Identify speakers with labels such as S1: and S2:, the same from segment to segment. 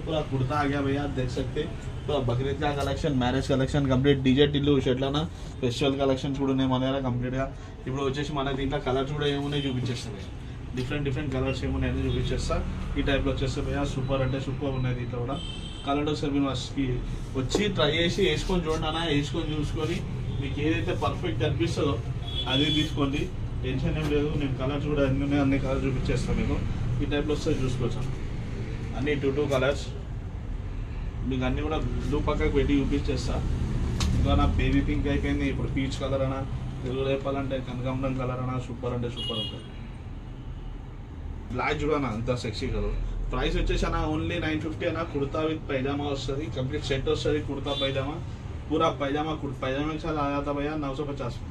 S1: पूरा कुर्ता आ गया भैया, देख सकते पूरा बकरीद का collection, marriage collection complete, DJ Tillu షర్ట్లనా ఫెస్టివల్ కలెక్షన్స్ కూడా ఉన్నాయి మన దగ్గర కంప్లీట్గా. ఇప్పుడు వచ్చేసి మన దీంట్లో కలర్స్ కూడా ఏమున్నాయి చూపించేస్తాం భయ్యా, డిఫరెంట్ కలర్స్ ఏమున్నాయని చూపించేస్తా. ఈ టైప్లో వచ్చేస్తే భయ్యా సూపర్ అంటే సూపర్ ఉన్నాయి. దీంట్లో కూడా కలర్ ఒకసారి మీరు వచ్చి ట్రై చేసి వేసుకొని చూడండి అన్న, వేసుకొని చూసుకొని మీకు ఏదైతే పర్ఫెక్ట్ అనిపిస్తుందో అది తీసుకోండి, టెన్షన్ ఏం లేదు. నేను కలర్స్ కూడా అన్ని కలర్స్ చూపించేస్తాను మీకు. ఈ టైప్లో వస్తే చూసుకోవచ్చు అన్ని 2 కలర్స్ మీకు అన్నీ కూడా బ్లూ పక్కకు పెట్టి చూపించేస్తా. ఇంకా నా బేబీ పింక్ అయిపోయింది, ఇప్పుడు పీచ్ కలర్ అనా, తెలుగు చెప్పాలంటే కనకాంబరం కలర్ అనా సూపర్ అంటే సూపర్ ఉంటుంది. బ్లాక్ చూడనా అంత సెక్సీ కలర్. ప్రైస్ వచ్చేసి అన్న ఓన్లీ 950 అన్న. కుర్తా విత్ పైజామా వస్తుంది, కంప్లీట్ సెట్ వస్తుంది. కుర్తా పైజామా पूरा पैजामा के साथ आया था भैया 950 में.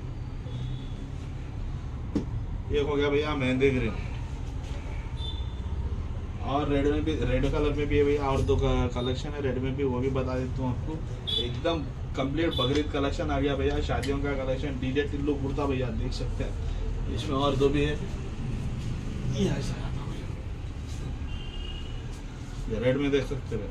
S1: एक हो गया भैया मेहंदी ग्रीन, और रेड में भी, रेड कलर में भी है भैया, और 2 कलेक्शन है रेड में भी, वो भी बता देता हूँ आपको. एकदम कंप्लीट बकरीद कलेक्शन आ गया भैया, शादियों का कलेक्शन. डीजे टिल्लू कुर्ता भैया देख सकते हैं, इसमें और 2 भी है. ये रेड में देख सकते हैं,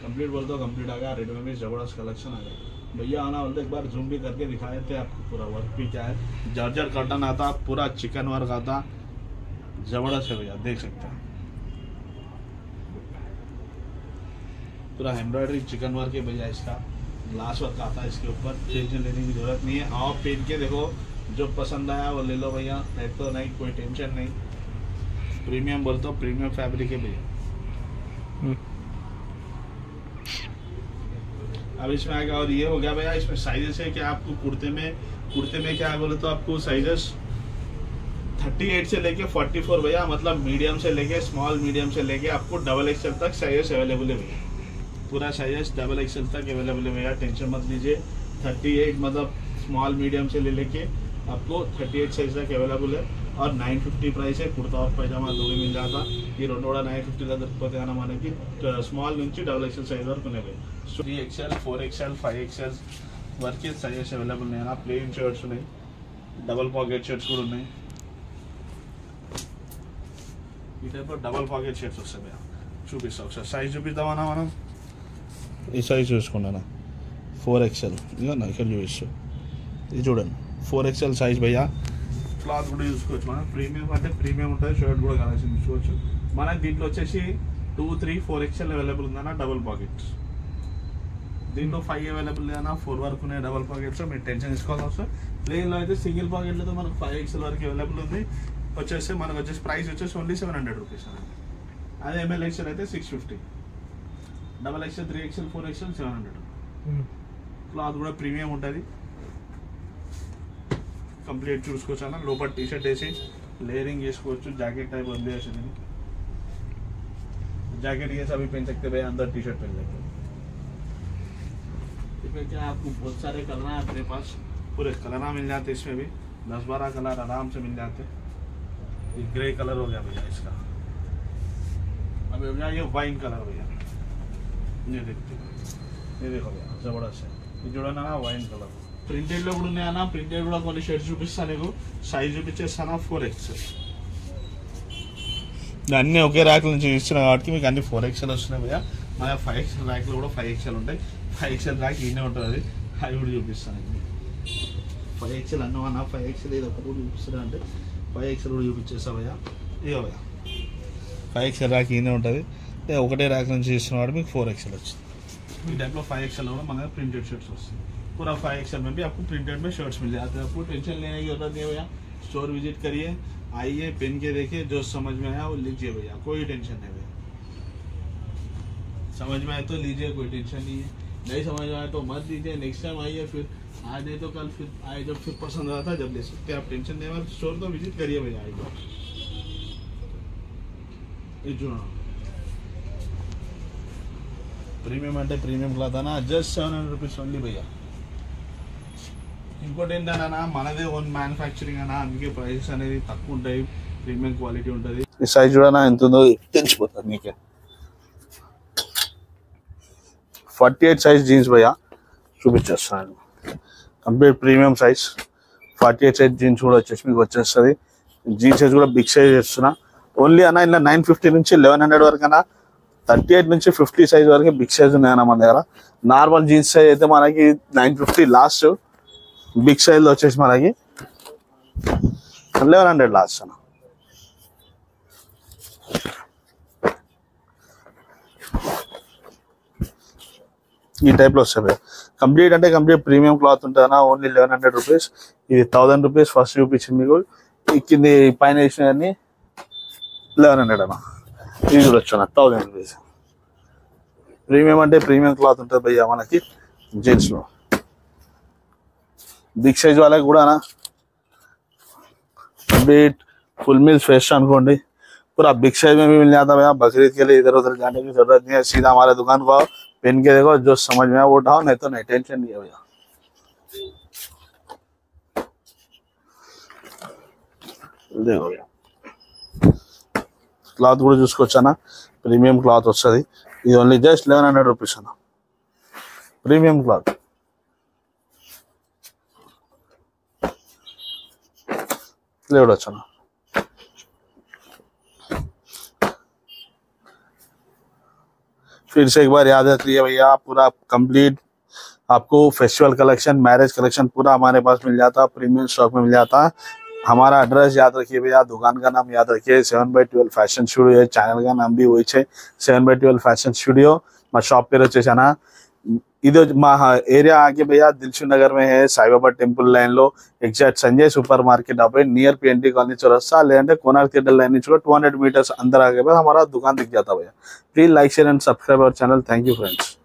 S1: कंप्लीट बोल दो कंप्लीट आ गया. रेड में भी जबरदस्त कलेक्शन आ गया भैया. आना बोलते एक बार जूम भी करके दिखाए थे आपको. पूरा वर्क भी क्या है, जर्जर कटन आता, पूरा चिकन वर्क आता, जबरदस्त है भैया, देख सकते हैं. पूरा एम्ब्रॉयडरी चिकन वर्क है भैया, इसका ग्लास वर्क आता है इसके ऊपर, टेंशन लेने की जरूरत नहीं है. आप पहन के देखो, जो पसंद आया वो ले लो भैया, नहीं तो नहीं, कोई टेंशन नहीं. प्रीमियम बोलते हो, प्रीमियम फैब्रिक है भैया. अब इसमें आ गया, और ये हो गया भैया इसमें साइजेस है कि आपको कुर्ते में क्या बोले तो आपको साइजेस 38 से लेके 44 भैया, मतलब मीडियम से लेके स्मॉल, मीडियम से लेके आपको XXL तक साइजेस अवेलेबल है भैया. पूरा साइजेस XXL तक अवेलेबल है भैया, टेंशन मत लीजिए. 38 मतलब स्मॉल मीडियम से लेके आपको 38 साइज तक अवेलेबल है. और 950 प्राइस है. కుర్తా और పైజామా 2 మిల్ జాతా. ఈ రెండు కూడా 950 దొరికిపోతే అన్న మనకి. స్మాల్ నుంచి XXL సైజ్ వరకు ఉన్నాయి. 3XL 4XL 5XL వరకు సైజెస్ అవైలబుల్ ఉన్నాయి. ప్లెయిన్ షర్ట్స్ ఉన్నాయి, డబల్ పాకెట్ షర్ట్స్ కూడా ఉన్నాయి. ఈ టైప్లో డబల్ పాకెట్ షర్ట్స్ వస్తాయి భయ్యా, చూపిస్తా ఒకసారి. సైజ్ చూపిద్దామన్నా మనం, ఈ సైజ్ చూసుకున్నానా 4XL, ఇక నా ఇక్కడ చూపిస్తూ ఇది చూడండి 4XL సైజ్ భయ్యా. క్లాత్ కూడా చూసుకోవచ్చు మనం, ప్రీమియం అంటే ప్రీమియం ఉంటుంది. షర్ట్ కూడా కలెక్షన్ చూసుకోవచ్చు మనం. దీంట్లో వచ్చేసి 2, 3, 4XL అవైలబుల్ ఉందన్న డబల్ పాకెట్స్. దీంట్లో 5 అవైలబుల్ లేదన్నా, 4 వరకు ఉన్నాయి డబల్ పాకెట్స్. మీరు టెన్షన్ తీసుకోవాల్సి వస్తుంది. ప్లేన్లో అయితే సింగిల్ పాకెట్లతో మనకు 5XL వరకు అవైలబుల్ ఉంది. వచ్చేసి మనకు వచ్చేసి ప్రైస్ వచ్చేసి ఓన్లీ 700 రూపీస్ అండి. అదే MLXL అయితే 650, XXL 3XL 4XL 700. క్లాత్ కూడా ప్రీమియం ఉంటుంది, కంప్లీట్ చూసుకోవచ్చు అన్న. లోపల టీ-షర్ట్ వేసి लेयरिंग చేసుకోవచ్చు, జాకెట్ టైప్ ఉంది ऐसे जैकेट ये सभी पहन सकते भाई, अंदर टी-शर्ट पहन लेते. इसमें क्या आपको बहुत सारे कलर हैं अपने पास, पूरे कलर मिल जाते. इसमें भी 10-12 कलर आराम से मिल जाते. ये ग्रे कलर हो गया भैया इसका. अब भैया ये वाइन कलर भैया, ये देखते ये देखो भैया जबरदस्त है. ये जोड़ा ना वाइन कलर ప్రింటెడ్ లో కూడా ఉన్నాయన్నా. ప్రింటెడ్ కూడా కొన్ని షర్ట్స్ చూపిస్తాను నీకు, సైజ్ చూపించేస్తాను 4XL. అన్నీ ఒకే ర్యాక్ నుంచి ఇస్తున్నాను కాబట్టి మీకు అన్ని 4XL వస్తున్నాయి భయ్యా. మన 5XL ర్యాక్లో కూడా 5XL ఉంటాయి. 5XL ర్యాక్ ఈయనే ఉంటుంది, అవి కూడా చూపిస్తాను. 5XL అన్నమన్నా 5XL ఏదో ఒకటి కూడా చూపిస్తాను అంటే 5XL కూడా చూపించేస్తా భయ్యా. ఇక భయ్యా 5XL ర్యాక్ ఈయనే ఉంటుంది, ఒకటే ర్యాక్ నుంచి ఇస్తున్న వాడు మీకు 4XL వచ్చింది. ఈ టైప్లో 5XL కూడా మన ప్రింటెడ్ షర్ట్స్ వస్తుంది. पूरा 5XL में भी आपको प्रिंटेड में शर्ट्स मिल जाते हैं. आपको टेंशन लेने की जरूरत नहीं है भैया. स्टोर विजिट करिए, आइए, पहन के देखिए, जो समझ में आया वो लीजिए भैया, कोई टेंशन नहीं भैया. समझ में आए तो लीजिए, कोई टेंशन नहीं है. नहीं समझ में आए तो मत लीजिए, नेक्स्ट टाइम आइए. फिर आज नहीं तो कल फिर आए, जब फिर पसंद आता जब ले सकते. आप टेंशन नहीं है, स्टोर तो विजिट करिए भैया. आइए प्रीमियम అంటే ప్రీమియం క్లాత్ అన్న, జస్ట్ 700 రూపీస్ ఓన్లీ భయ్యా. ఇంకోటి ఏంటన్నా మనదే ఓన్ మ్యానుఫ్యాక్చరింగ్ అన్న, అందుకే ప్రైసెస్ అనేది తక్కువ ఉంటాయి, ప్రీమియం క్వాలిటీ ఉంటుంది. ఈ సైజ్ చూడనా ఎంత ఉందో తెలిసిపోతుంది మీకే. 48 సైజ్ జీన్స్ భయ్యా చూపించేస్తాను. Complete premium size 48 size jeans కూడా వచ్చేసి మీకు వచ్చేస్తుంది. జీన్స్ సైజ్ కూడా బిగ్ సైజ్ చేస్తున్నా ఓన్లీ అన్న. ఇలా 950 నుంచి 1100 వరకు అన్న 38 నుంచి 50 సైజ్ వరకు బిగ్ సైజ్ ఉన్నాయన్న మన దగ్గర. నార్మల్ జీన్స్ సైజ్ అయితే మనకి 950 లాస్ట్. బిగ్ సైజ్ లో వచ్చేసి మనకి 1100 లాస్ట్ అన్న. ఈ టైప్ లో వస్తాయి కంప్లీట్, అంటే కంప్లీట్ ప్రీమియం క్లాత్ ఉంటుందన్న. Only 1100 rupees. ఇది 1000 రూపీస్ ఫస్ట్ చూపించింది మీకు. కింది పైన వేసినవన్నీ 1100 అన్న. ఇది చూడొచ్చు అన్న 1000 రూపీస్. ప్రీమియం అంటే ప్రీమియం క్లాత్ ఉంటుంది భయ్యా మనకి జీన్స్ లో. बिग साइज वाला కూడా कंप्लीट फुल मील्स फ्रेश అనుకోండి. पूरा बिग साइज में भी मिल जाता है भैया. बकरीद के लिए इधर उधर जाने की जरूरत नहीं है. सीधा हमारे दुकान को आओ, पहन के देखो, जो समझ में आए वो उठाओ, नहीं तो नहीं. टेंशन नहीं है भैया. देखो भैया క్లాత్ కూడా చూసుకోవచ్చా. ప్రీమియం క్లాత్ వస్తుంది. ఇది ఓన్లీ జస్ట్ 1100 రూపీస్ అన్న. Premium cloth. लेवड़ा फिर से एक बार याद रखिए भैया, पूरा कंप्लीट आपको फेस्टिवल कलेक्शन, मैरिज कलेक्शन पूरा हमारे पास मिल जाता है. प्रीमियम स्टॉक में मिल जाता है. हमारा एड्रेस याद रखिए भैया, दुकान का नाम याद रखिए 7/12 फैशन स्टूडियो है. चैनल का नाम भी वही है 7/12 फैशन स्टूडियो. మా షాప్ పేరు వచ్చేసానా. ఇది మా ఏరియా ఆగే భయ్యా దిల్సుఖ్ नगर में है. साईबाबा टेंपल लाइन లో एग्जैक्ट संजय सुपर मार्केट पे नियर PNT कॉलोनी चौरस्ता, लेंटे कोणार्क थिएटर लाइन నుంచి 200 मीटर्स अंदर आगे बाद हमारा दुकान दिख जाता भैया. Please like share and subscribe our channel. Thank you friends.